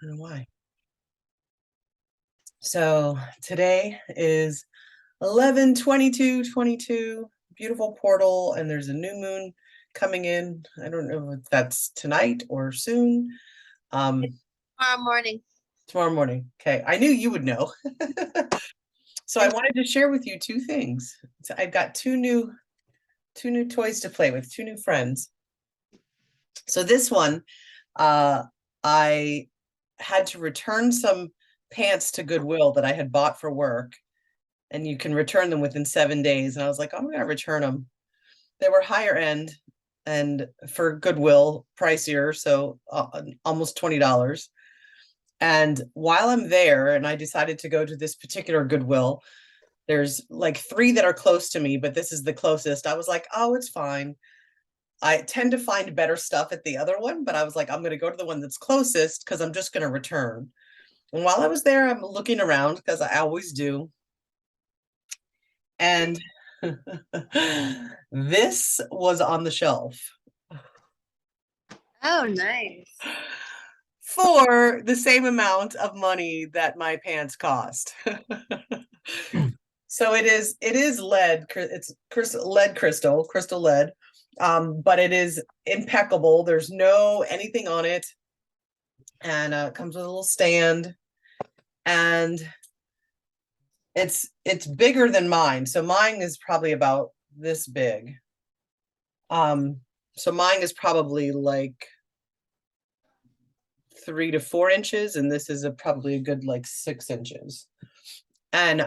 I don't know why. So today is 11/22/22, beautiful portal, and there's a new moon coming in. I don't know if that's tonight or soon. Um, Tomorrow morning. Tomorrow morning. Okay, I knew you would know. So I And wanted to share with you two things. So I've got two new toys to play with, two new friends. So this one, uh, I had to return some pants to Goodwill that I had bought for work, and you can return them within 7 days. And I was like, I'm gonna return them. They were higher end and for Goodwill, pricier, so almost $20. And while I'm there, and I decided to go to this particular Goodwill, there's like three that are close to me, but this is the closest. I was like, oh, it's fine. I tend to find better stuff at the other one, but I was like, I'm going to go to the one that's closest because I'm just going to return. And while I was there, I'm looking around because I always do. And this was on the shelf oh, nice. for the same amount of money that my pants cost. So it is lead, it's lead crystal lead. But it is impeccable. There's no anything on it. And it comes with a little stand, and it's bigger than mine. So mine is probably about this big. So mine is probably like 3 to 4 inches, and this is probably a good like 6 inches. And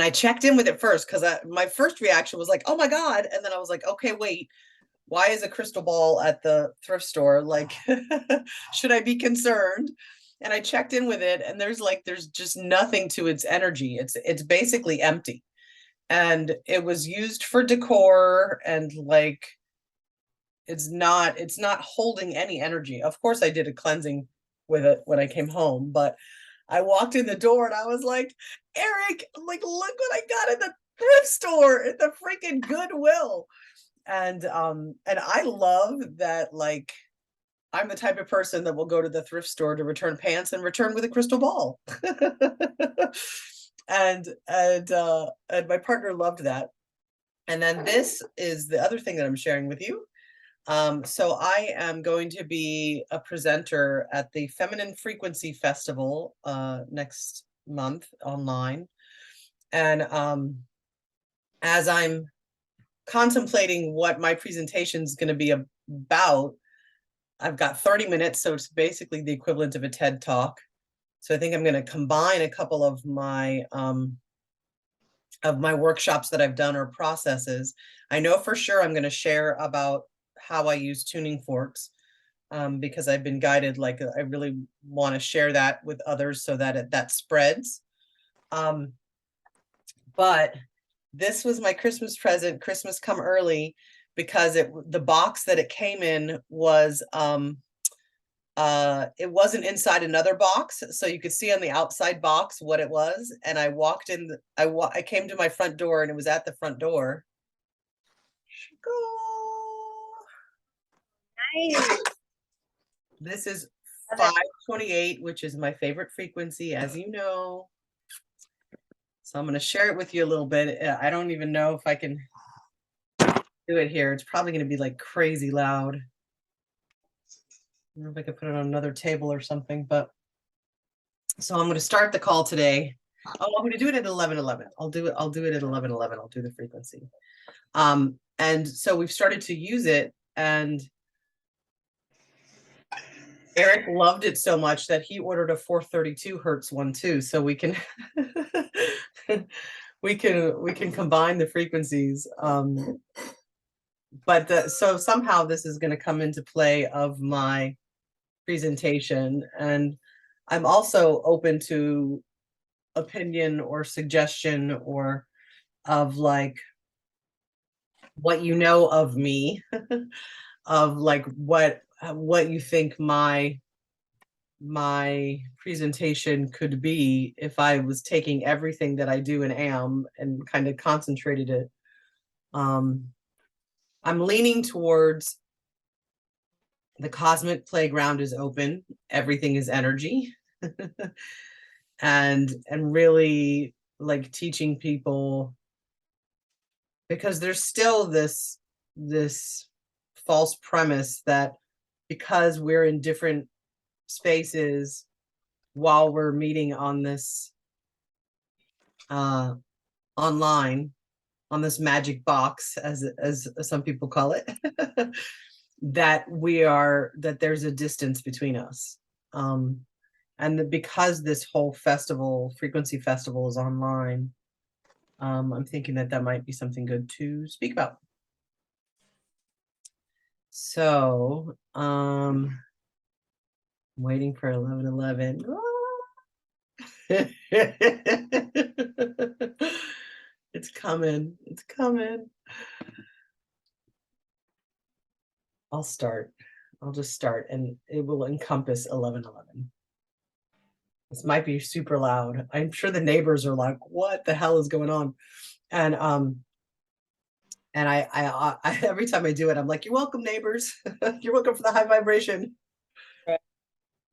I checked in with it first because my first reaction was like, oh my God. And then I was like, okay, wait, why is a crystal ball at the thrift store? Like, should I be concerned? And I checked in with it, and there's just nothing to its energy. It's basically empty. And it was used for decor, and like it's not holding any energy. Of course, I did a cleansing with it when I came home, but I walked in the door and I was like, Eric, like, look what I got at the thrift store at the freaking Goodwill. And I love that, like, I'm the type of person that will go to the thrift store to return pants and return with a crystal ball. And my partner loved that. And then this is the other thing that I'm sharing with you. So I am going to be a presenter at the Feminine Frequency Festival next month online. And as I'm contemplating what my presentation is going to be about, I've got 30 minutes, so it's basically the equivalent of a TED Talk. So I think I'm going to combine a couple of my workshops that I've done or processes. I know for sure I'm going to share about how I use tuning forks, because I've been guided. Like, I really want to share that with others so that that spreads. But this was my Christmas present, Christmas come early, because the box that it came in was it wasn't inside another box, so you could see on the outside box what it was. And I walked in, I came to my front door, and it was at the front door. Nice. This is Love it. 528, which is my favorite frequency, as you know. So I'm going to share it with you a little bit. I don't even know if I can do it here. It's probably going to be like crazy loud. I don't know if I could put it on another table or something, but so I'm going to start the call today. Oh, I'm going to do it at 11:11. I'll do it at 11:11. I'll do the frequency. And so we've started to use it, and Eric loved it so much that he ordered a 432 hertz one too, so we can we can combine the frequencies. But so somehow this is going to come into play of my presentation, and I'm also open to opinion or suggestion, or of like what you know of me, of like what you think my presentation could be if I was taking everything that I do and am and kind of concentrated it. Um, I'm leaning towards the cosmic playground is open. Everything is energy. and really like teaching people, because there's still this false premise that because we're in different spaces while we're meeting on this online, on this magic box, as some people call it, that there's a distance between us. And because this whole frequency festival is online, I'm thinking that might be something good to speak about. So, I'm waiting for 11:11. It's coming. It's coming. I'll start. I'll just start, and it will encompass 11:11. This might be super loud. I'm sure the neighbors are like, "What the hell is going on?" And I every time I do it, I'm like, "You're welcome, neighbors. You're welcome for the high vibration." Right.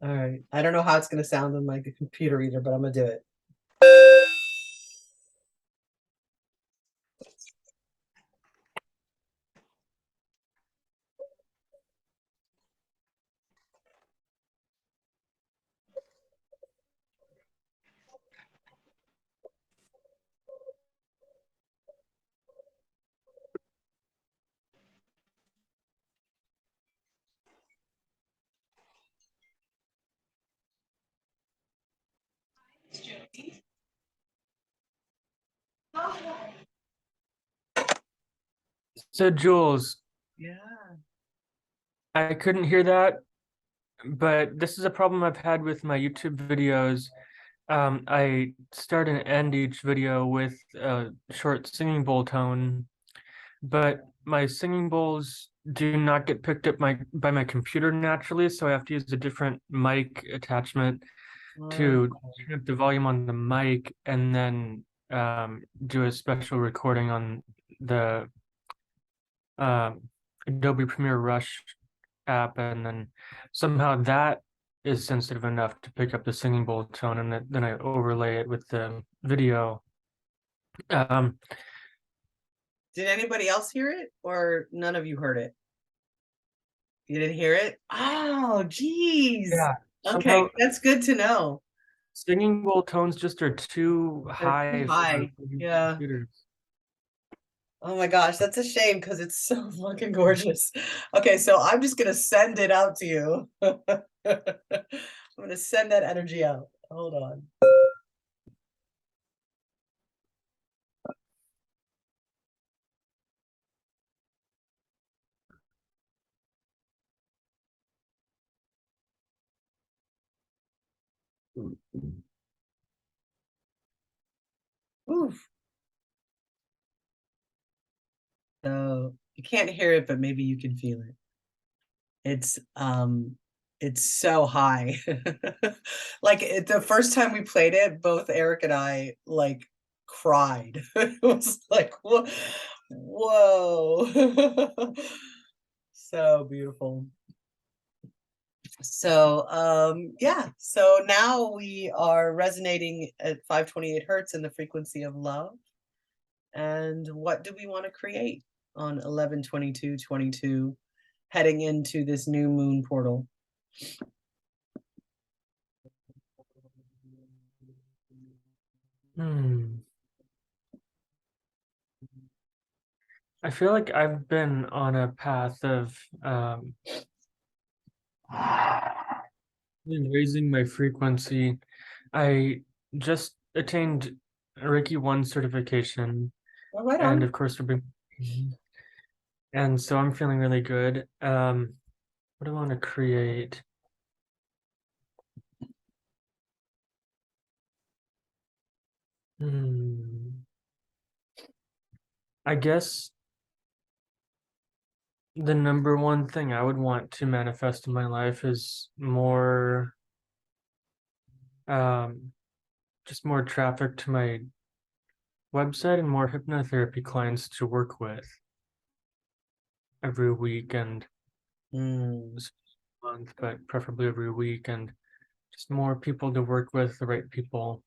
All right. I don't know how it's going to sound on my computer either, but I'm going to do it. So Jules, Yeah. I couldn't hear that, but this is a problem I've had with my YouTube videos. I start and end each video with a short singing bowl tone, but my singing bowls do not get picked up by my computer naturally, so I have to use a different mic attachment to turn up the volume on the mic and then do a special recording on the um, Adobe Premiere Rush app, and then somehow that is sensitive enough to pick up the singing bowl tone, and then I overlay it with the video. Um, Did anybody else hear it, or none of you heard it? You didn't hear it? Oh, geez. yeah, Okay, somehow that's good to know. singing bowl tones just are too They're high too for high. Yeah. computers. Oh my gosh, that's a shame because it's so fucking gorgeous. Okay, so I'm just gonna send it out to you. I'm gonna send that energy out. Hold on. Oof. So you can't hear it, but maybe you can feel it. It's so high. Like the first time we played it, both Eric and I like cried. It was like, whoa. So beautiful. So yeah, so now we are resonating at 528 hertz in the frequency of love. And what do we want to create on 11/22/22, heading into this new moon portal? I feel like I've been on a path of really raising my frequency. I just attained Reiki 1 certification, Oh, right and on. of course, and so I'm feeling really good. What do I want to create? I guess the number one thing I would want to manifest in my life is more, just more traffic to my website and more hypnotherapy clients to work with every week. And Mm. month, but preferably every week, and just more people to work with, the right people,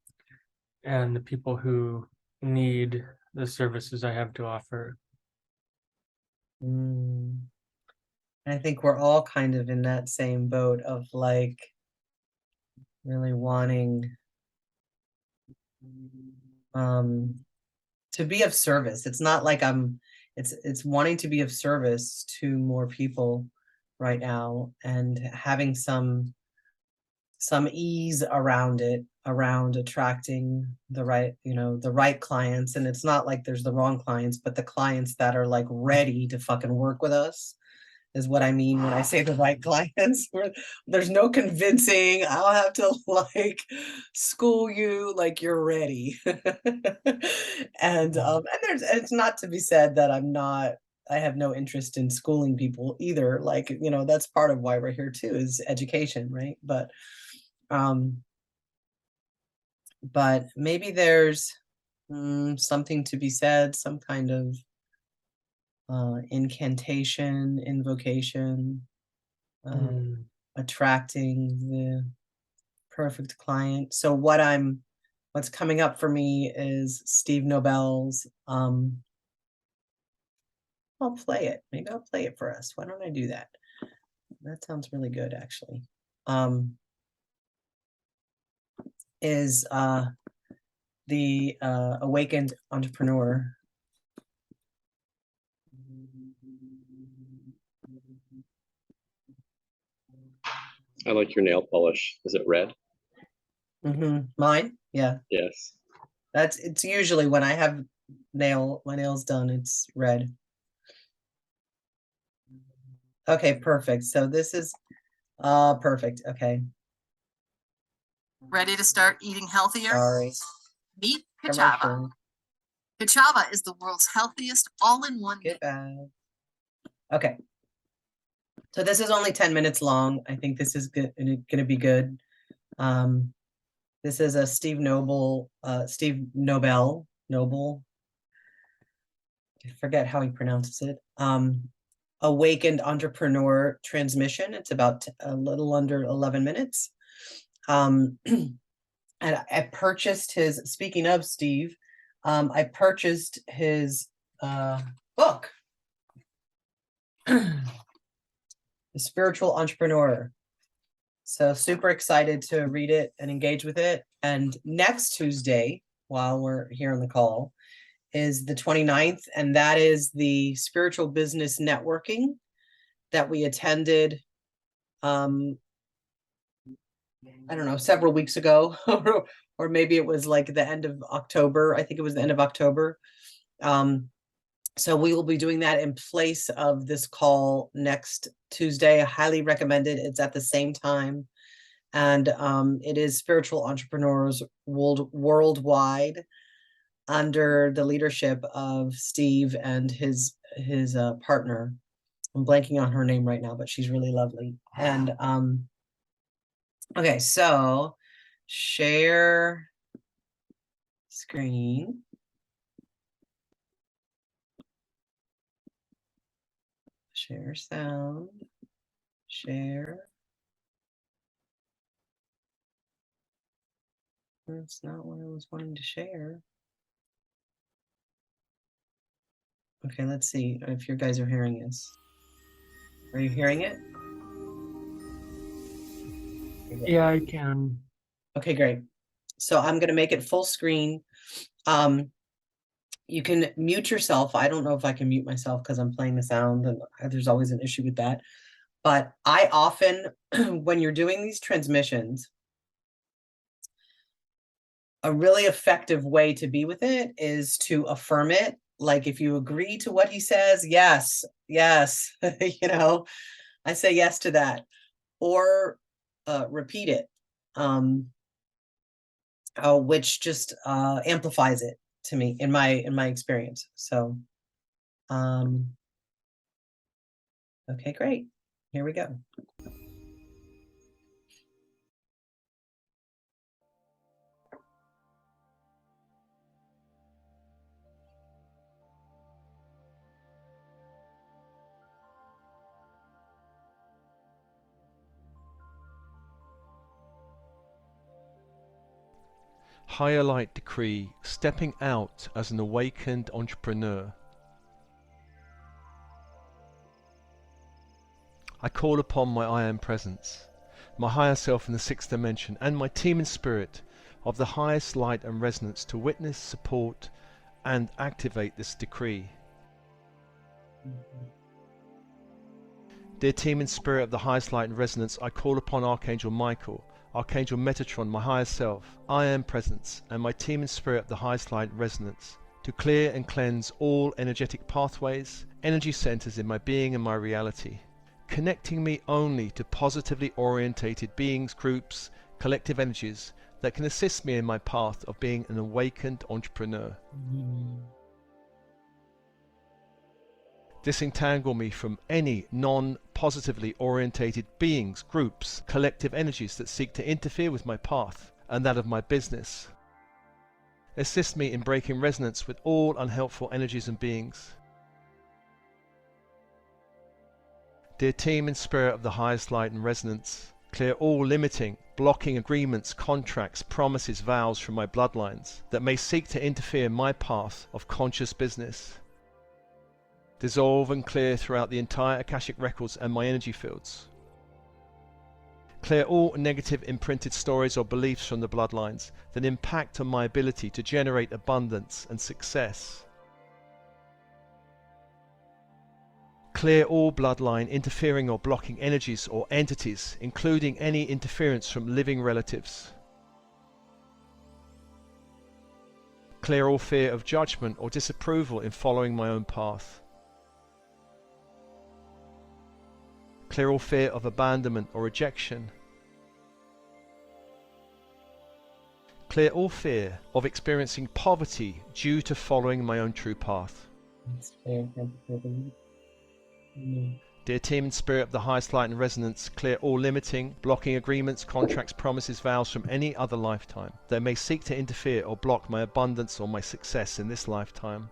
and the people who need the services I have to offer. I think we're all kind of in that same boat of like really wanting to be of service. It's not like it's wanting to be of service to more people right now, and having some ease around it, around attracting the right, the right clients. And it's not like there's the wrong clients, but the clients that are like ready to fucking work with us is what I mean when I say the right clients. Where there's no convincing. I'll have to like school you like you're ready. And it's not to be said that I have no interest in schooling people either. Like, that's part of why we're here too, is education, right? But maybe there's something to be said, some kind of incantation, invocation, attracting the perfect client. So what's coming up for me is Steve Nobel's, I'll play it. Maybe I'll play it for us. Why don't I do that? That sounds really good, actually. Is the Awakened Entrepreneur. I like your nail polish. Is it red? Mine? Yeah. Yes. It's usually when I have my nails done, it's red. Okay, perfect. So this is perfect. Okay. Ready to start eating healthier? Sorry. Meet Kachava. Commercial. Kachava is the world's healthiest all-in-one. Goodbye. Okay. So this is only 10 minutes long. I think this is good, gonna be good. This is a Steve Nobel. I forget how he pronounces it. Awakened Entrepreneur transmission. It's about a little under 11 minutes. And I purchased his, speaking of Steve, I purchased his book, The Spiritual Entrepreneur. So super excited to read it and engage with it. And next Tuesday, while we're here on the call, is the 29th, and that is the spiritual business networking that we attended I don't know, several weeks ago, or maybe it was like the end of October. I think it was the end of October. So we will be doing that in place of this call next Tuesday. I highly recommend it. It's at the same time. And it is Spiritual Entrepreneurs Worldwide, under the leadership of Steve and his partner. I'm blanking on her name right now, but she's really lovely. And okay, so share screen. Share sound. Share. That's not what I was wanting to share. Okay, let's see if you guys are hearing this. Are you hearing it? Yeah, I can. Okay, great. So I'm going to make it full screen. You can mute yourself. I don't know if I can mute myself because I'm playing the sound, and there's always an issue with that. But I often, when you're doing these transmissions, a really effective way to be with it is to affirm it. Like if you agree to what he says, yes, yes, I say yes to that, or repeat it, which just amplifies it to me in my experience. So, okay, great. Here we go. Higher light decree, stepping out as an awakened entrepreneur. I call upon my I Am presence, my higher self in the sixth dimension, and my team in spirit of the highest light and resonance to witness, support, and activate this decree. Dear team in spirit of the highest light and resonance, I call upon Archangel Michael, Archangel Metatron, my higher self, I Am presence, and my team in spirit of the highest light and resonance to clear and cleanse all energetic pathways, energy centers in my being and my reality, connecting me only to positively orientated beings, groups, collective energies that can assist me in my path of being an awakened entrepreneur. Disentangle me from any non-positively orientated beings, groups, collective energies that seek to interfere with my path and that of my business. Assist me in breaking resonance with all unhelpful energies and beings. Dear team and spirit of the highest light and resonance, clear all limiting, blocking agreements, contracts, promises, vows from my bloodlines that may seek to interfere in my path of conscious business. Dissolve and clear throughout the entire Akashic records and my energy fields. Clear all negative imprinted stories or beliefs from the bloodlines that impact on my ability to generate abundance and success. Clear all bloodline interfering or blocking energies or entities, including any interference from living relatives. Clear all fear of judgment or disapproval in following my own path. Clear all fear of abandonment or rejection. Clear all fear of experiencing poverty due to following my own true path. Dear team and spirit of the highest light and resonance, clear all limiting, blocking agreements, contracts, promises, vows from any other lifetime that may seek to interfere or block my abundance or my success in this lifetime.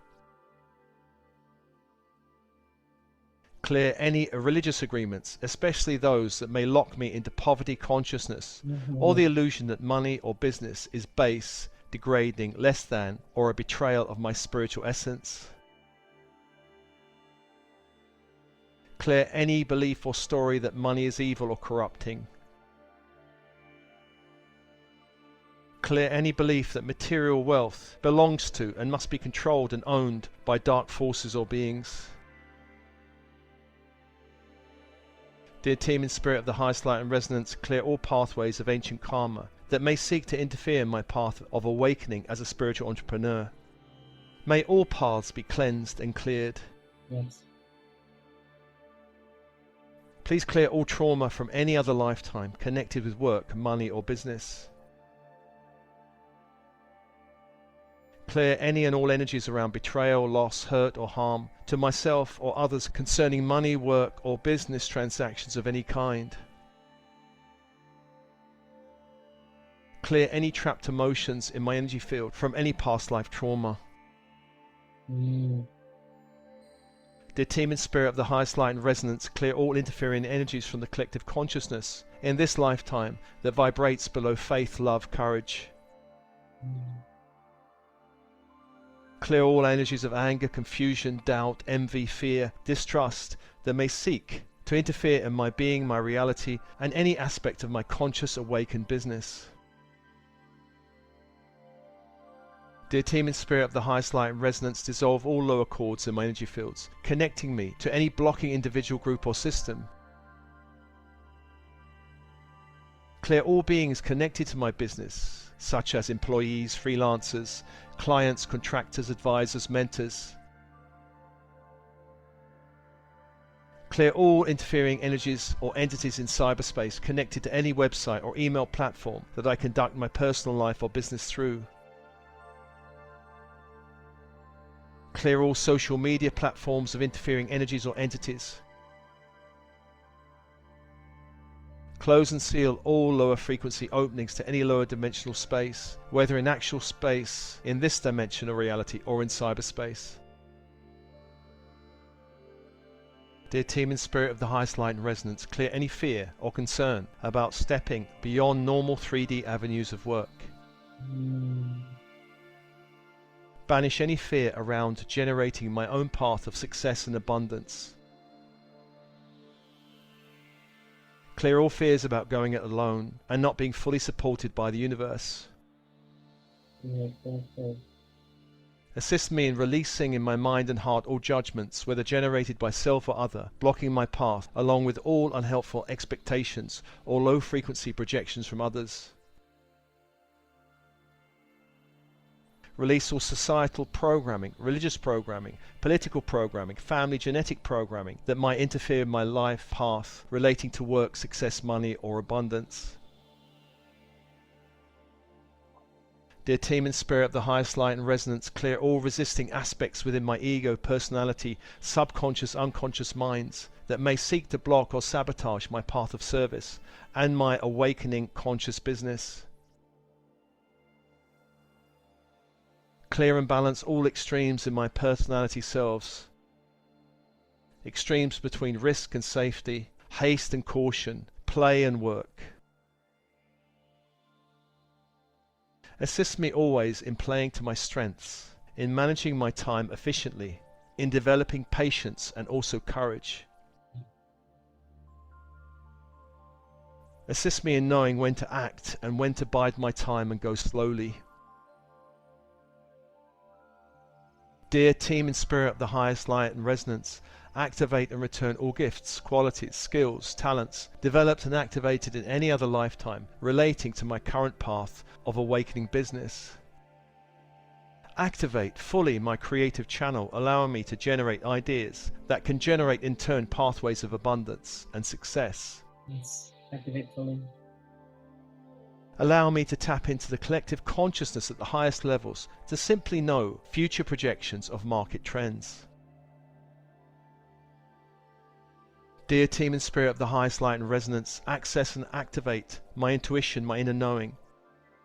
Clear any religious agreements, especially those that may lock me into poverty consciousness or the illusion that money or business is base, degrading, less than, or a betrayal of my spiritual essence. Clear any belief or story that money is evil or corrupting. Clear any belief that material wealth belongs to and must be controlled and owned by dark forces or beings. Dear team in spirit of the highest light and resonance, clear all pathways of ancient karma that may seek to interfere in my path of awakening as a spiritual entrepreneur. May all paths be cleansed and cleared. Yes. Please clear all trauma from any other lifetime connected with work, money, or business. Clear any and all energies around betrayal, loss, hurt, or harm to myself or others concerning money, work, or business transactions of any kind. Clear any trapped emotions in my energy field from any past life trauma. Dear team and spirit of the highest light and resonance, clear all interfering energies from the collective consciousness in this lifetime that vibrates below faith, love, courage. Clear all energies of anger, confusion, doubt, envy, fear, distrust that may seek to interfere in my being, my reality, and any aspect of my conscious awakened business. Dear team and spirit of the highest light and resonance, dissolve all lower cords in my energy fields, connecting me to any blocking individual, group, or system. Clear all beings connected to my business, such as employees, freelancers, clients, contractors, advisors, mentors. Clear all interfering energies or entities in cyberspace connected to any website or email platform that I conduct my personal life or business through. Clear all social media platforms of interfering energies or entities. Close and seal all lower frequency openings to any lower dimensional space, whether in actual space, in this dimension or reality, or in cyberspace. Dear team and spirit of the highest light and resonance, clear any fear or concern about stepping beyond normal 3D avenues of work. Banish any fear around generating my own path of success and abundance. Clear all fears about going it alone and not being fully supported by the universe. Assist me in releasing in my mind and heart all judgments, whether generated by self or other, blocking my path, along with all unhelpful expectations or low frequency projections from others. Release all societal programming, religious programming, political programming, family genetic programming that might interfere in my life path relating to work, success, money, or abundance. Dear team and spirit of the highest light and resonance, clear all resisting aspects within my ego, personality, subconscious, unconscious minds that may seek to block or sabotage my path of service and my awakening conscious business. Clear and balance all extremes in my personality selves. Extremes between risk and safety, haste and caution, play and work. Assist me always in playing to my strengths, in managing my time efficiently, in developing patience and also courage. Assist me in knowing when to act and when to bide my time and go slowly. Dear team and spirit of the highest light and resonance, activate and return all gifts, qualities, skills, talents, developed and activated in any other lifetime relating to my current path of awakening business. Activate fully my creative channel, allowing me to generate ideas that can generate in turn pathways of abundance and success. Yes, activate fully. Allow me to tap into the collective consciousness at the highest levels to simply know future projections of market trends. Dear team and spirit of the highest light and resonance, access and activate my intuition, my inner knowing,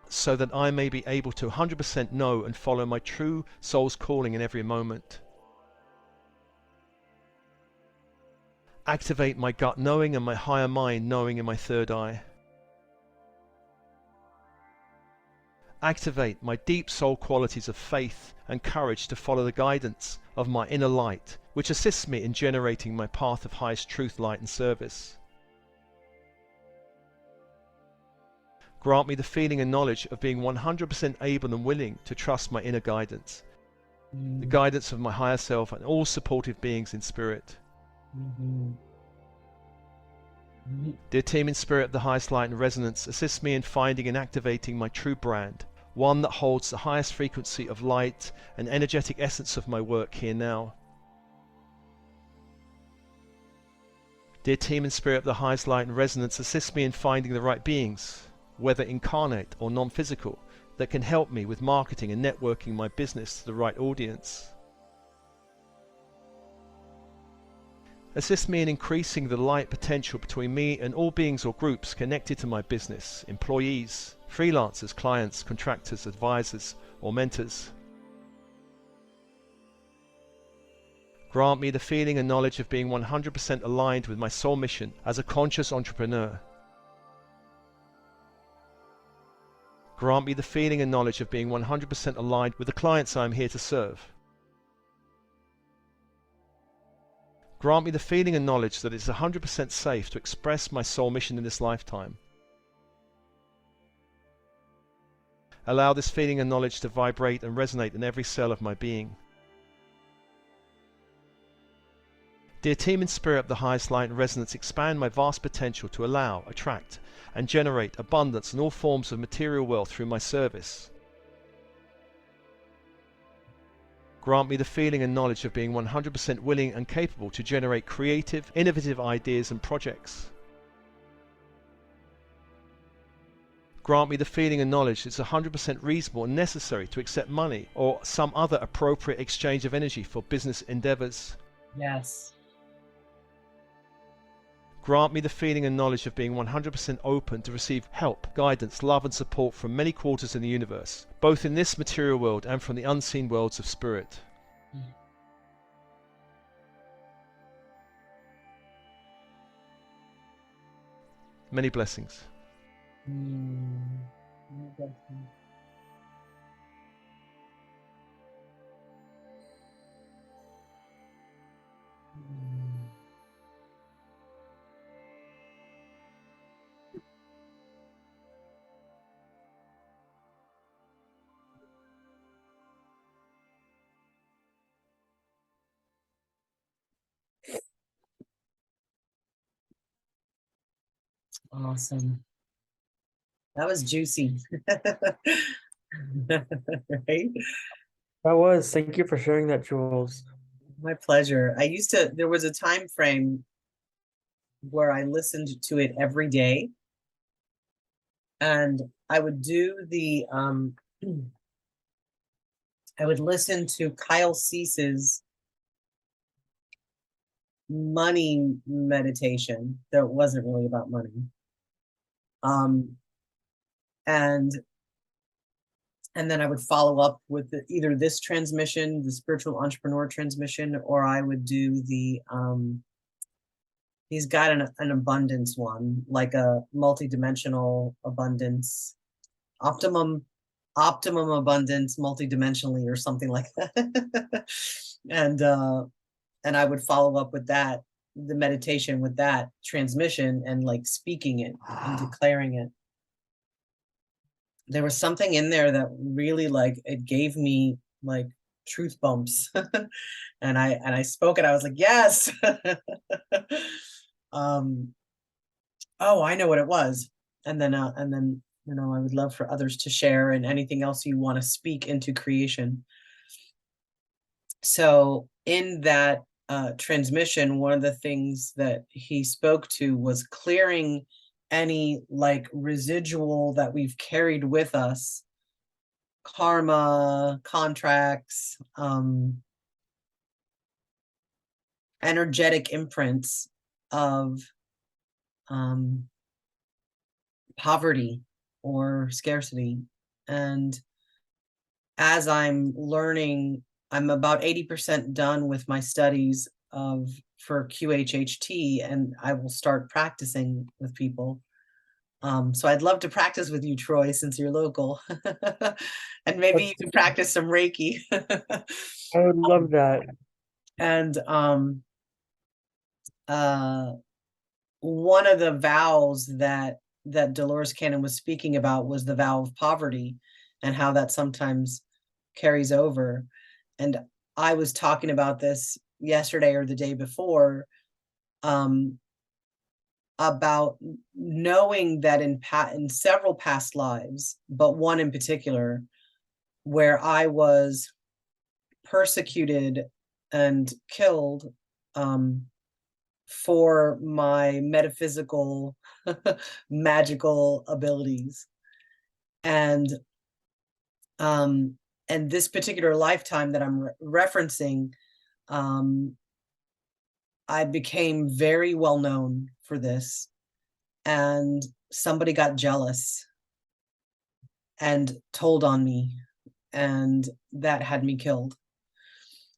so that I may be able to 100% know and follow my true soul's calling in every moment. Activate my gut knowing and my higher mind knowing in my third eye. Activate my deep soul qualities of faith and courage to follow the guidance of my inner light, which assists me in generating my path of highest truth, light and service. Grant me the feeling and knowledge of being 100% able and willing to trust my inner guidance, the guidance of my higher self and all supportive beings in spirit. Dear team in spirit of the highest light and resonance, assist me in finding and activating my true brand, one that holds the highest frequency of light and energetic essence of my work here now. Dear team and spirit of the highest light and resonance, assist me in finding the right beings, whether incarnate or non-physical, that can help me with marketing and networking my business to the right audience. Assist me in increasing the light potential between me and all beings or groups connected to my business, employees, freelancers, clients, contractors, advisors, or mentors. Grant me the feeling and knowledge of being 100% aligned with my soul mission as a conscious entrepreneur. Grant me the feeling and knowledge of being 100% aligned with the clients I am here to serve. Grant me the feeling and knowledge that it's 100% safe to express my soul mission in this lifetime. Allow this feeling and knowledge to vibrate and resonate in every cell of my being. Dear team and spirit of the highest light and resonance, expand my vast potential to allow, attract, and generate abundance in all forms of material wealth through my service. Grant me the feeling and knowledge of being 100% willing and capable to generate creative, innovative ideas and projects. Grant me the feeling and knowledge that it's 100% reasonable and necessary to accept money or some other appropriate exchange of energy for business endeavors. Yes. Grant me the feeling and knowledge of being 100% open to receive help, guidance, love and support from many quarters in the universe, both in this material world and from the unseen worlds of spirit. Many blessings. Awesome. That was juicy. Right? That was. Thank you for sharing that, Jules. My pleasure. There was a time frame where I listened to it every day. And I would do I would listen to Kyle Cease's money meditation that wasn't really about money. And then I would follow up with either this transmission, the spiritual entrepreneur transmission, or I would do he's got an abundance one, like a multidimensional abundance, optimum abundance multidimensionally or something like that. And I would follow up with that, the meditation with that transmission and like speaking it and declaring it. There was something in there that really like it gave me like truth bumps. and I spoke it. I was like, yes. Oh, I know what it was. And then you know, I would love for others to share and anything else you want to speak into creation. So in that transmission, one of the things that he spoke to was clearing any like residual that we've carried with us, karma, contracts, energetic imprints of poverty or scarcity. And as I'm learning, I'm about 80% done with my studies for QHHT, and I will start practicing with people. So I'd love to practice with you, Troy, since you're local. And maybe you can practice some Reiki. I would love that. And one of the vows that Dolores Cannon was speaking about was the vow of poverty and how that sometimes carries over. And I was talking about this yesterday or the day before, about knowing that in several past lives, but one in particular, where I was persecuted and killed for my metaphysical magical abilities. And this particular lifetime that I'm referencing, I became very well known for this, and somebody got jealous and told on me, and that had me killed.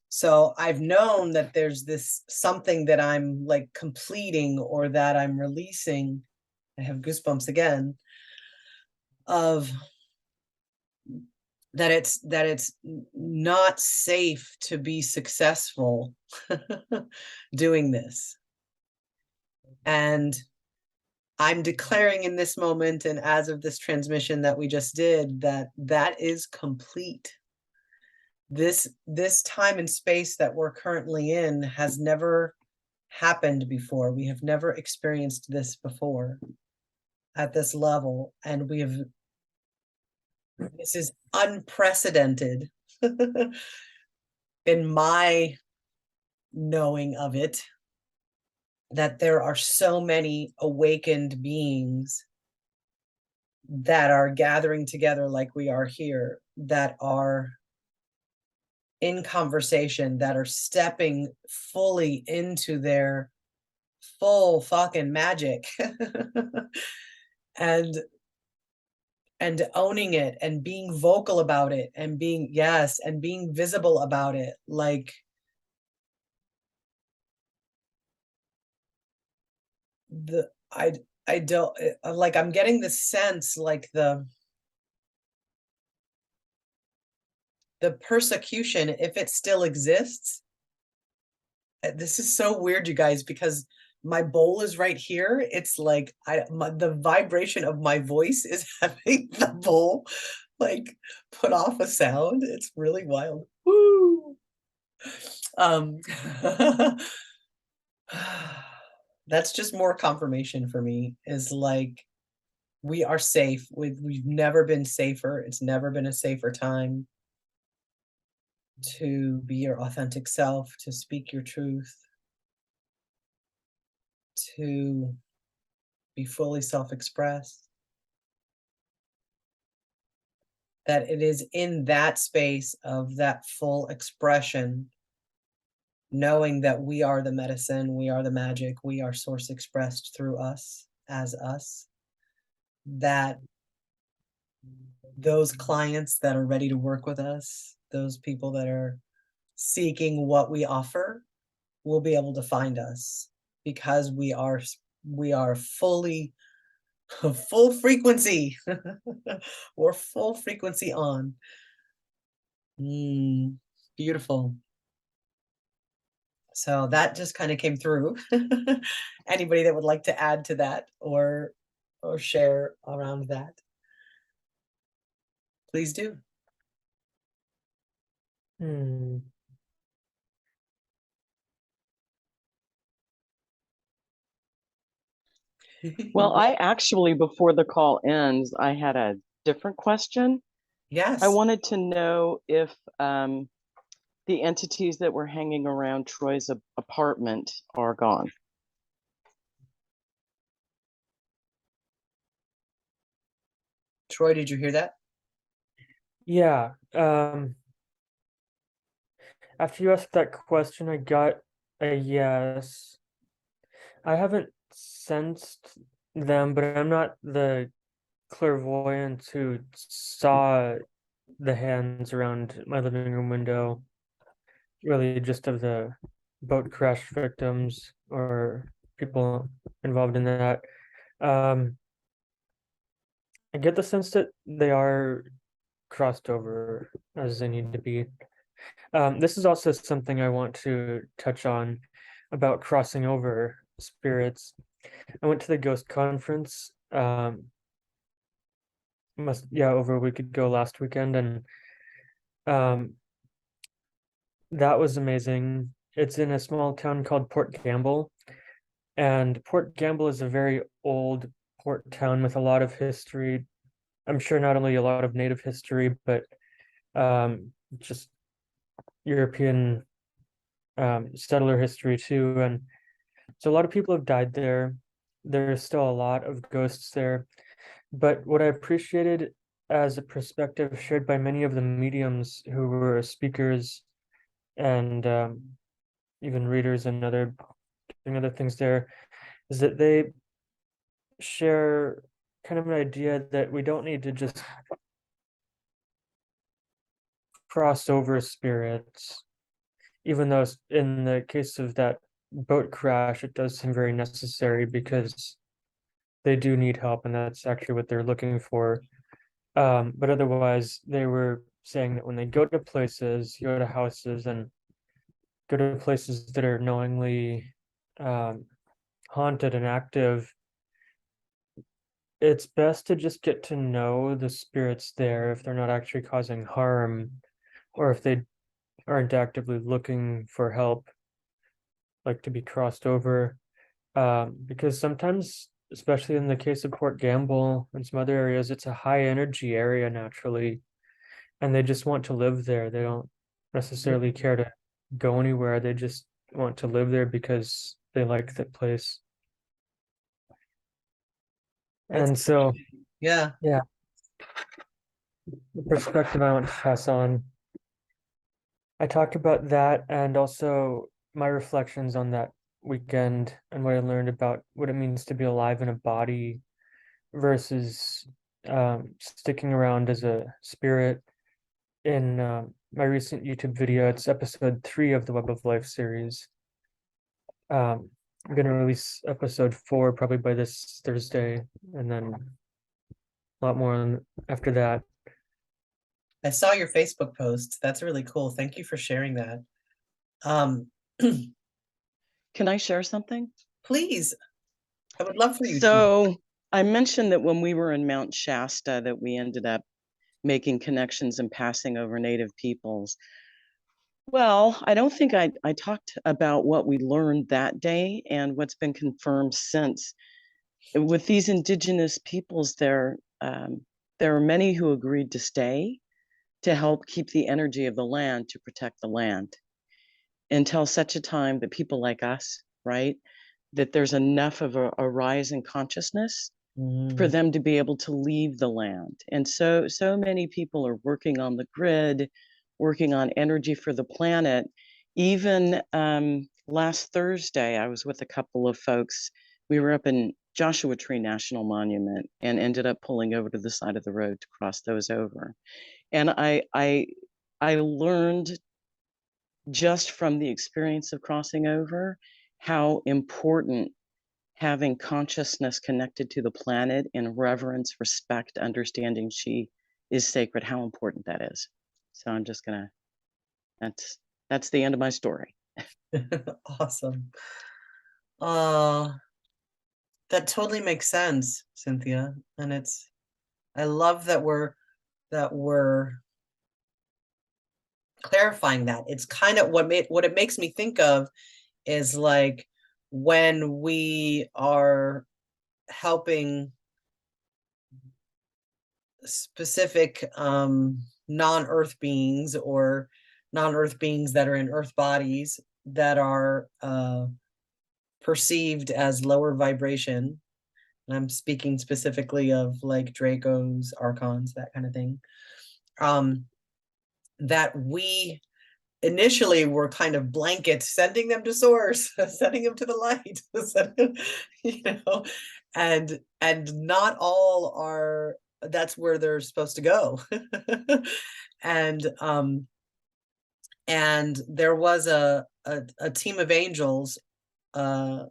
So I've known that there's this something that I'm like completing or that I'm releasing. I have goosebumps again of that it's not safe to be successful doing this. And I'm declaring in this moment and as of this transmission that we just did, that is complete. This time and space that we're currently in has never happened before. We have never experienced this before at this level, and this is unprecedented in my knowing of it, that there are so many awakened beings that are gathering together like we are here, that are in conversation, that are stepping fully into their full fucking magic and owning it and being vocal about it and being visible about it. Like I don't like, I'm getting this sense like the persecution, if it still exists. This is so weird, you guys, because my bowl is right here. It's like the vibration of my voice is having the bowl like put off a sound. It's really wild. Woo. that's just more confirmation for me, is like, we are safe. We've never been safer. It's never been a safer time to be your authentic self, to speak your truth, to be fully self-expressed. That it is in that space of that full expression, knowing that we are the medicine, we are the magic, we are source expressed through us, as us, that those clients that are ready to work with us, those people that are seeking what we offer, will be able to find us, because we are fully full frequency. We're full frequency on. Beautiful. So that just kind of came through. Anybody that would like to add to that or share around that, please do. Hmm. Well, I actually, before the call ends, I had a different question. Yes. I wanted to know if the entities that were hanging around Troy's apartment are gone. Troy, did you hear that? Yeah. After you asked that question, I got a yes. I haven't sensed them, but I'm not the clairvoyant who saw the hands around my living room window. Really, just of the boat crash victims or people involved in that. I get the sense that they are crossed over as they need to be. This is also something I want to touch on about crossing over spirits. I went to the ghost conference over a week ago last weekend, and that was amazing. It's in a small town called Port Gamble, and Port Gamble is a very old port town with a lot of history. I'm sure not only a lot of native history, but just European settler history too. And so a lot of people have died there. There's still a lot of ghosts there. But what I appreciated as a perspective shared by many of the mediums who were speakers and even readers and doing other things there, is that they share kind of an idea that we don't need to just cross over spirits, even though in the case of that boat crash, it does seem very necessary because they do need help, and that's actually what they're looking for. But otherwise, they were saying that when they go to places, go to houses, and go to places that are knowingly haunted and active, it's best to just get to know the spirits there if they're not actually causing harm, or if they aren't actively looking for help, like to be crossed over. Because sometimes, especially in the case of Port Gamble and some other areas, it's a high energy area naturally, and they just want to live there. They don't necessarily care to go anywhere. They just want to live there because they like that place. And so, Yeah. yeah, the perspective I want to pass on. I talked about that and also my reflections on that weekend and what I learned about what it means to be alive in a body versus sticking around as a spirit. In my recent YouTube video, it's episode 3 of the Web of Life series. I'm going to release episode 4 probably by this Thursday, and then a lot more after that. I saw your Facebook post. That's really cool. Thank you for sharing that. Can I share something? Please. I would love for you to. So I mentioned that when we were in Mount Shasta that we ended up making connections and passing over native peoples. Well, I don't think I talked about what we learned that day and what's been confirmed since. With these indigenous peoples, there are many who agreed to stay to help keep the energy of the land, to protect the land until such a time that people like us, right, that there's enough of a rise in consciousness for Mm, them to be able to leave the land. And so many people are working on the grid, working on energy for the planet. Even last Thursday, I was with a couple of folks. We were up in Joshua Tree National Monument and ended up pulling over to the side of the road to cross those over. And I learned just from the experience of crossing over how important having consciousness connected to the planet in reverence, respect, understanding she is sacred, how important that is. So I'm just gonna, that's the end of my story. awesome. Uh, that totally makes sense, Cynthia. And I love that we're clarifying that. It's kind of what it makes me think of is like when we are helping specific non-earth beings or non-earth beings that are in earth bodies that are perceived as lower vibration. And I'm speaking specifically of like Dracos, Archons, that kind of thing. That we initially were kind of blanket sending them to source, sending them to the light, you know, and not all are, that's where they're supposed to go. and and there was a team of angels, I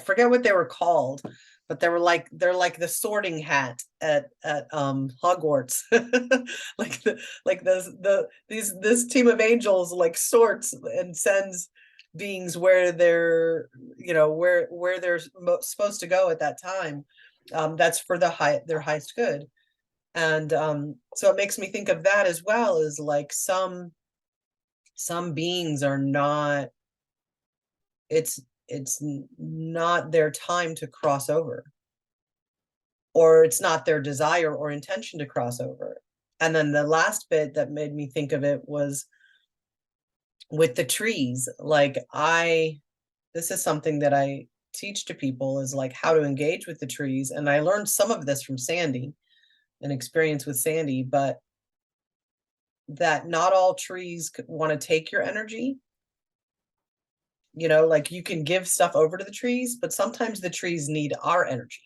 forget what they were called, but they're like the sorting hat at Hogwarts. like this team of angels like sorts and sends beings where they're, you know, where they're supposed to go at that time. That's for their highest good. And so it makes me think of that as well, as like some beings are not, it's not their time to cross over, or it's not their desire or intention to cross over. And then the last bit that made me think of it was with the trees. Like this is something that I teach to people, is like how to engage with the trees. And I learned some of this from Sandy, an experience with Sandy, but that not all trees want to take your energy. You know, like you can give stuff over to the trees, but sometimes the trees need our energy.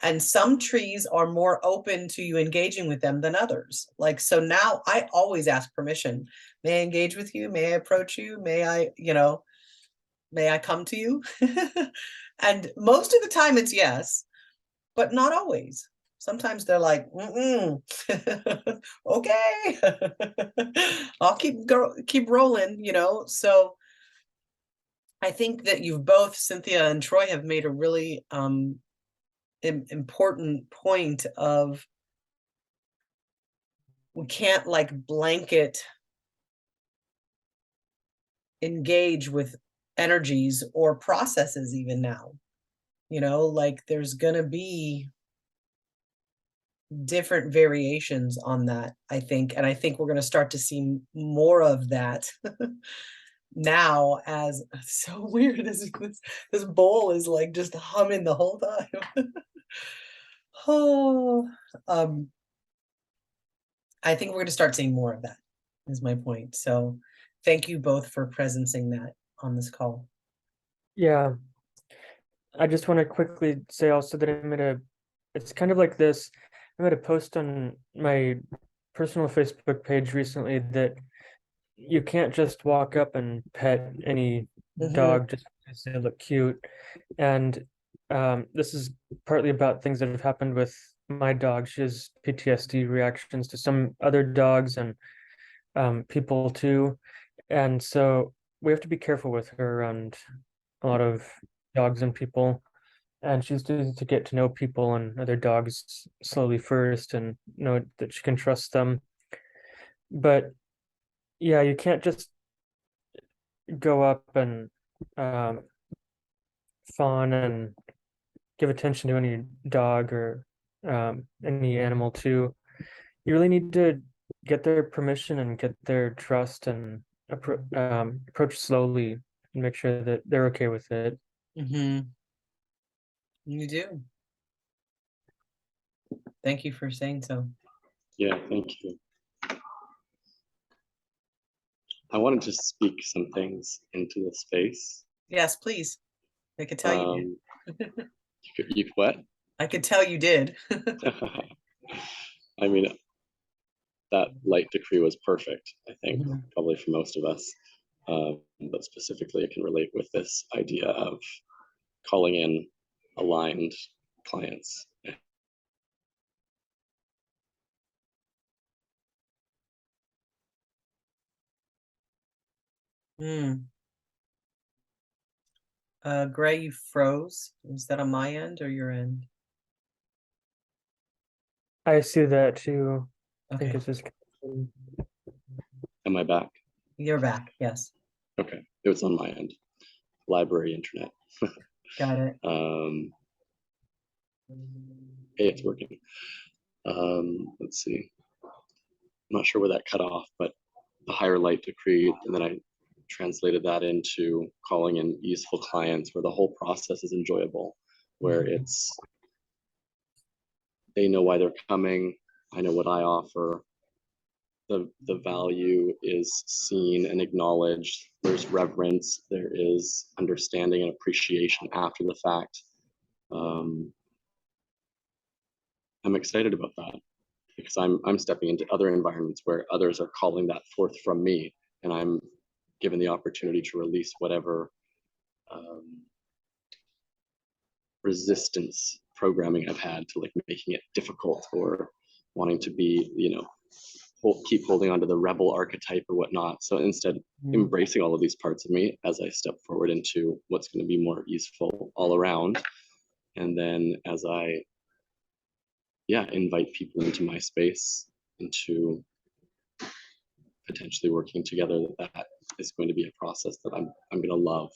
And some trees are more open to you engaging with them than others. Like, so now I always ask permission. May I engage with you? May I approach you? May I, you know, may I come to you? And most of the time it's yes, but not always. Sometimes they're like, okay, I'll keep rolling, you know? So I think that you've both, Cynthia and Troy, have made a really important point of, we can't like blanket engage with energies or processes even now. You know, like there's gonna be different variations on that, I think. And I think we're gonna start to see more of that now, as so weird as this bowl is like just humming the whole time. Oh, I think we're going to start seeing more of that, is my point. So thank you both for presencing that on this call. Yeah, I just want to quickly say also that it's kind of like this. I made a post on my personal Facebook page recently that you can't just walk up and pet any dog just because they look cute. And this is partly about things that have happened with my dog. She has PTSD reactions to some other dogs and people too. And so we have to be careful with her around a lot of dogs and people. And she's easy to get to know people and other dogs slowly first and know that she can trust them. But yeah, you can't just go up and fawn and give attention to any dog or any animal too. You really need to get their permission and get their trust and approach slowly and make sure that they're okay with it. Mm-hmm. You do. Thank you for saying so. Yeah, thank you. I wanted to speak some things into the space. Yes, please. I could tell you did. You what? I could tell you did. I mean, that light decree was perfect, I think, Mhm. probably for most of us. But specifically, I can relate with this idea of calling in aligned clients. Mm. Gray, you froze. Is that on my end or your end? I see that too. I think Okay, it's just Am I back? you're back. Yes, Okay, it was on my end. Library internet. got it. Hey, it's working. Let's see. I'm not sure where that cut off, but the higher light decree, and then I translated that into calling in useful clients where the whole process is enjoyable, where it's they know why they're coming, I know what I offer, the value is seen and acknowledged, there's reverence, there is understanding and appreciation after the fact. I'm excited about that because I'm stepping into other environments where others are calling that forth from me, and I'm given the opportunity to release whatever resistance programming I've had to like making it difficult or wanting to be, keep holding on to the rebel archetype or whatnot. So instead, embracing all of these parts of me as I step forward into what's going to be more useful all around. And then as I, invite people into my space, into potentially working together, that is going to be a process that I'm going to love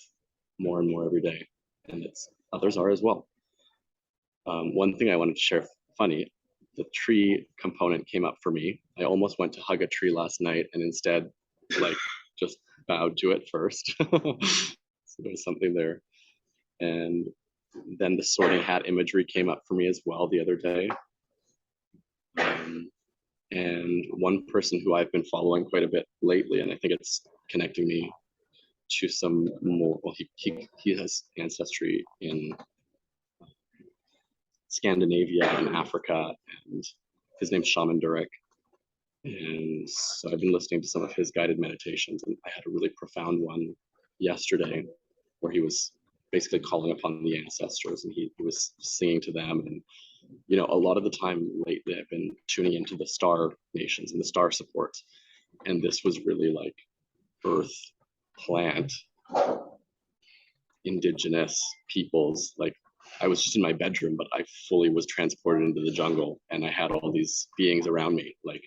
more and more every day. And it's others are as well. One thing I wanted to share, funny, the tree component came up for me. I almost went to hug a tree last night and instead like just bowed to it first. So there was something there. And then the sorting hat imagery came up for me as well the other day. And one person who I've been following quite a bit lately, and I think it's connecting me to some more, well, he has ancestry in Scandinavia and Africa, and his name's Shaman Durek. And so I've been listening to some of his guided meditations, and I had a really profound one yesterday where he was basically calling upon the ancestors, and he was singing to them. And a lot of the time lately I've been tuning into the star nations and the star support, and this was really like earth, plant, indigenous peoples. Like I was just in my bedroom, but I fully was transported into the jungle, and I had all these beings around me, like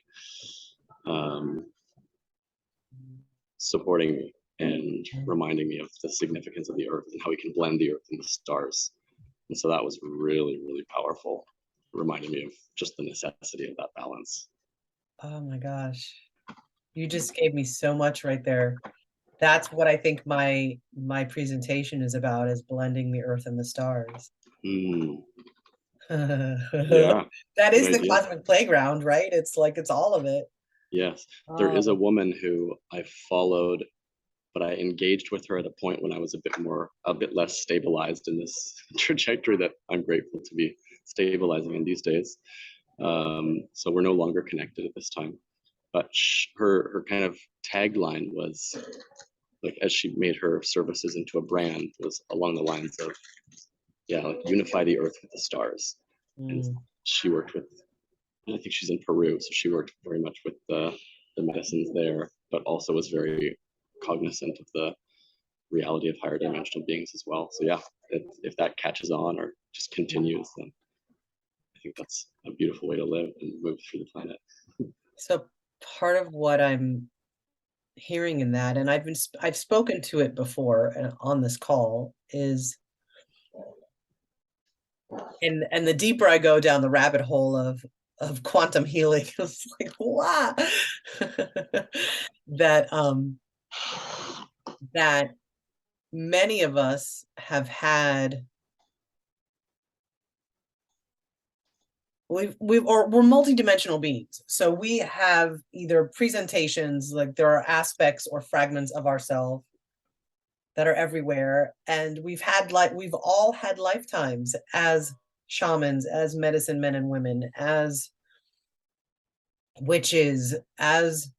supporting me and reminding me of the significance of the earth and how we can blend the earth and the stars. And so that was really, really powerful, reminding me of just the necessity of that balance. Oh my gosh. You just gave me so much right there. That's what I think my presentation is about, is blending the earth and the stars. Yeah. That is good the idea. cosmic playground, right? It's like it's all of it. Yes. There is a Oh, woman who I followed, but I engaged with her at a point when I was a bit less stabilized in this trajectory that I'm grateful to be stabilizing in these days. So we're no longer connected at this time. But her kind of tagline was like, as she made her services into a brand, was along the lines of, like unify the earth with the stars. And she worked with, I think she's in Peru, so she worked very much with the medicines there, but also was very cognizant of the reality of higher dimensional beings as well. So if that catches on or just continues, then I think that's a beautiful way to live and move through the planet. so part of what I'm hearing in that, and I've spoken to it before on this call, is, and the deeper I go down the rabbit hole of quantum healing, it's like, wow, that many of us have had, we're multidimensional beings. So we have either presentations, like there are aspects or fragments of ourselves that are everywhere. And we've all had lifetimes as shamans, as medicine men and women, as witches, as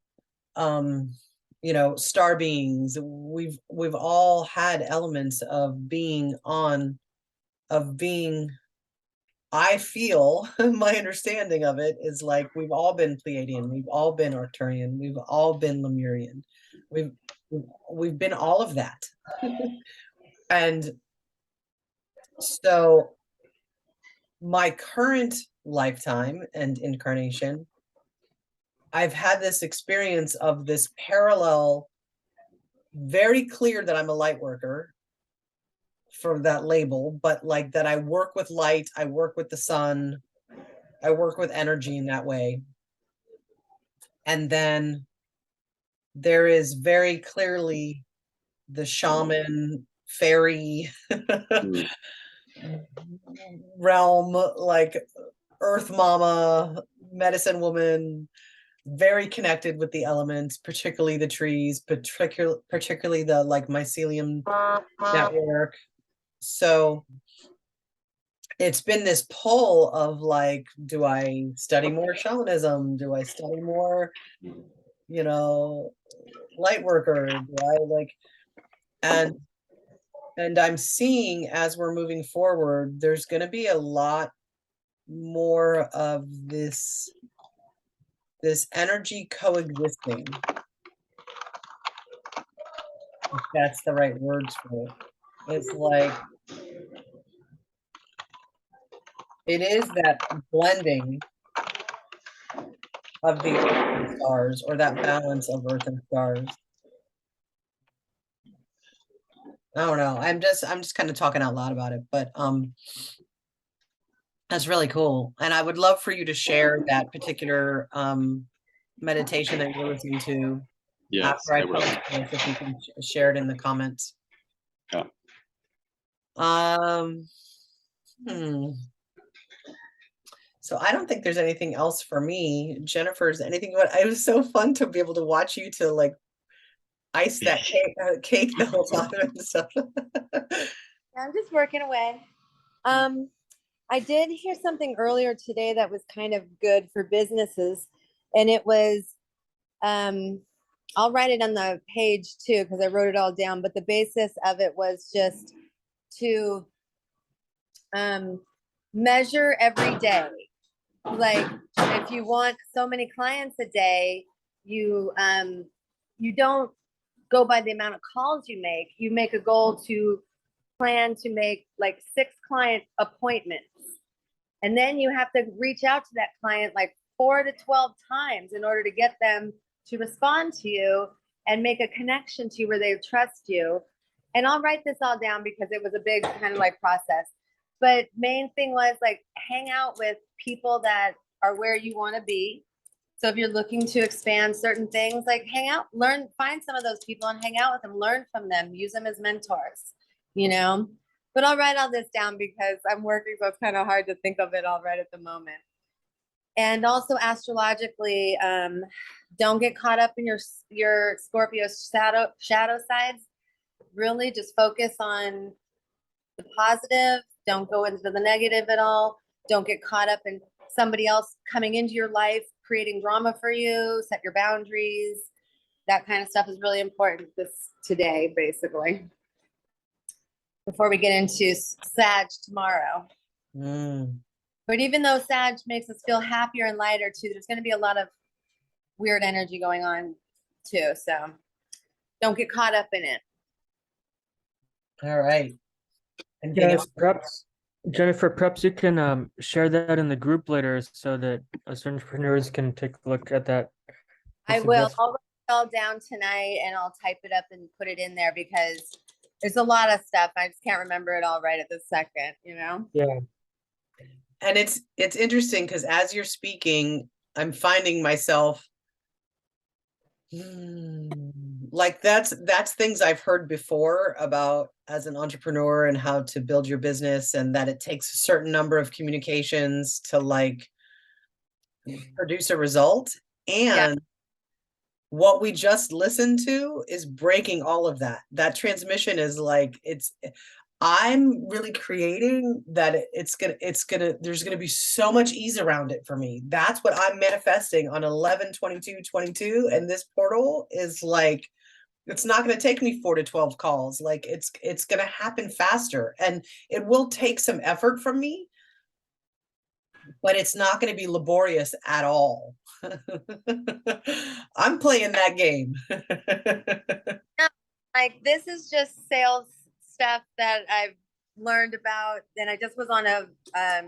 star beings. We've all had elements of being I feel my understanding of it is like we've all been Pleiadian, we've all been Arcturian, we've all been Lemurian, we've been all of that. And so my current lifetime and incarnation, I've had this experience of this parallel, very clear that I'm a light worker for that label, but like that I work with light, I work with the sun, I work with energy in that way. And then there is very clearly the shaman, fairy realm, like earth mama, medicine woman, very connected with the elements, particularly the trees, particularly the like mycelium network. So it's been this pull of like, do I study more shamanism? Do I study more, light worker? Do I like, and I'm seeing as we're moving forward, there's going to be a lot more of this energy coexisting. If that's the right words for it. It's like, it is that blending of the earth and stars, or that balance of earth and stars. I don't know. I'm just kind of talking out loud about it, but that's really cool. And I would love for you to share that particular meditation that you're listening to. Yes, after I will. post this, if you can share it in the comments. Yeah. So I don't think there's anything else for me. Jennifer's anything, but it was so fun to be able to watch you to like ice that cake the whole time and stuff. I'm just working away. I did hear something earlier today that was kind of good for businesses, and it was, I'll write it on the page too, because I wrote it all down, but the basis of it was just to measure every day. Like if you want so many clients a day, you don't go by the amount of calls you make. You make a goal to plan to make like 6 client appointments. And then you have to reach out to that client like 4 to 12 times in order to get them to respond to you and make a connection to you where they trust you. And I'll write this all down because it was a big kind of like process. But main thing was like hang out with people that are where you want to be. So if you're looking to expand certain things, like hang out, learn, find some of those people and hang out with them, learn from them, use them as mentors, But I'll write all this down because I'm working, so it's kind of hard to think of it all right at the moment. And also astrologically, don't get caught up in your Scorpio shadow sides. Really just focus on the positive. Don't go into the negative at all. Don't get caught up in somebody else coming into your life, creating drama for you. Set your boundaries. That kind of stuff is really important today, basically. Before we get into Sag tomorrow. But even though Sag makes us feel happier and lighter too, there's going to be a lot of weird energy going on too. So don't get caught up in it. All right. And Yes, perhaps Jennifer, perhaps you can share that in the group later so that us entrepreneurs can take a look at that I will. suggest- I'll write it all down tonight and I'll type it up and put it in there because there's a lot of stuff. I just can't remember it all right at this second, you know? Yeah. And it's interesting because as you're speaking, I'm finding myself like that's things I've heard before about as an entrepreneur and how to build your business, and that it takes a certain number of communications to like produce a result. And what we just listened to is breaking all of that. That transmission is like I'm really creating that there's gonna be so much ease around it for me. That's what I'm manifesting on 11/22/22, and this portal is like it's not going to take me 4 to 12 calls. Like it's going to happen faster, and it will take some effort from me, but it's not going to be laborious at all. I'm playing that game. Like this is just sales stuff that I've learned about. And I just was on I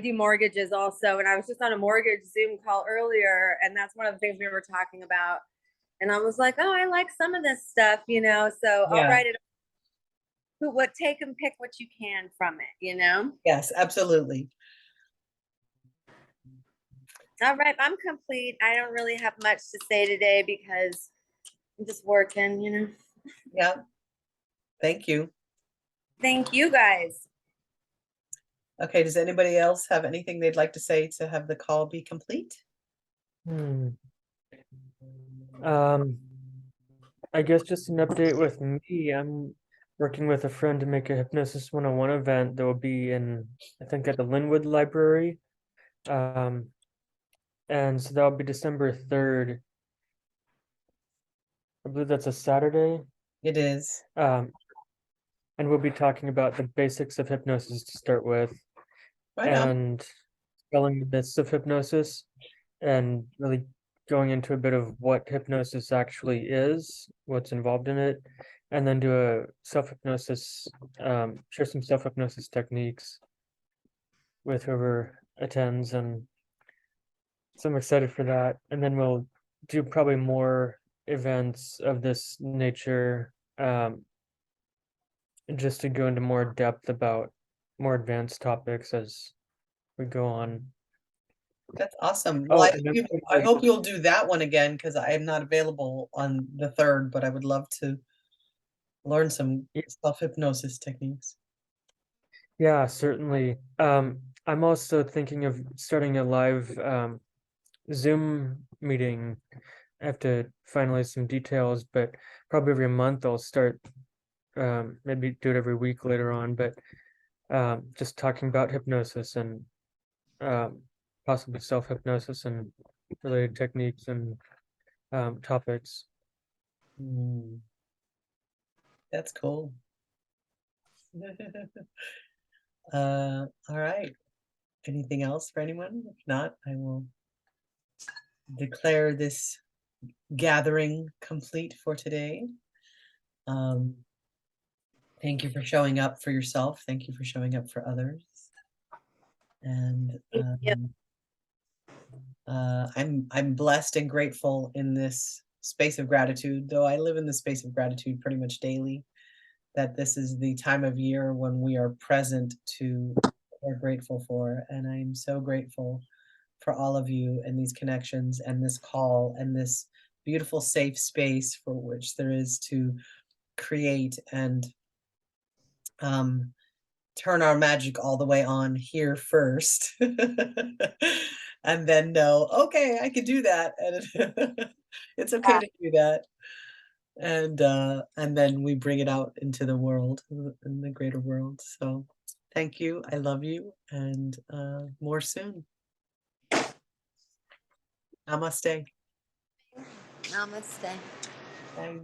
do mortgages also. And I was just on a mortgage Zoom call earlier. And that's one of the things we were talking about. And I was like, oh, I like some of this stuff, you know, so I'll write it. What take and pick what you can from it, you know? Yes, absolutely. All right, I'm complete. I don't really have much to say today because I'm just working, you know? Yeah. Thank you. Thank you guys. Okay, does anybody else have anything they'd like to say to have the call be complete? I guess just an update with me. I'm working with a friend to make a Hypnosis 101 event that will be in, I think, at the Linwood Library. And so that'll be December 3rd. I believe that's a Saturday. It is. And we'll be talking about the basics of hypnosis to start with, Right on. and spelling the myths of hypnosis, and really going into a bit of what hypnosis actually is, what's involved in it, and then do a self-hypnosis, share some self-hypnosis techniques with whoever attends, and so I'm excited for that. And then we'll do probably more events of this nature, just to go into more depth about more advanced topics as we go on. That's awesome. Well, Oh, I and I'm I hope you'll do that one again because I am not available on the 3rd, but I would love to learn some self-hypnosis techniques. Yeah, certainly. I'm also thinking of starting a live Zoom meeting. I have to finalize some details, but probably every month I'll start, maybe do it every week later on, but just talking about hypnosis and possibly self-hypnosis and related techniques and topics. That's cool. All right. Anything else for anyone? If not, I will declare this gathering complete for today. Thank you for showing up for yourself. Thank you for showing up for others. And I'm blessed and grateful in this space of gratitude, though I live in the space of gratitude pretty much daily, that this is the time of year when we are present to what we're grateful for. And I'm so grateful for all of you and these connections and this call and this beautiful safe space for which there is to create and turn our magic all the way on here first. And then know, okay, I could do that. And it's okay to do that. And then we bring it out into the world, in the greater world. So thank you. I love you. And more soon. Namaste. Namaste. Bye.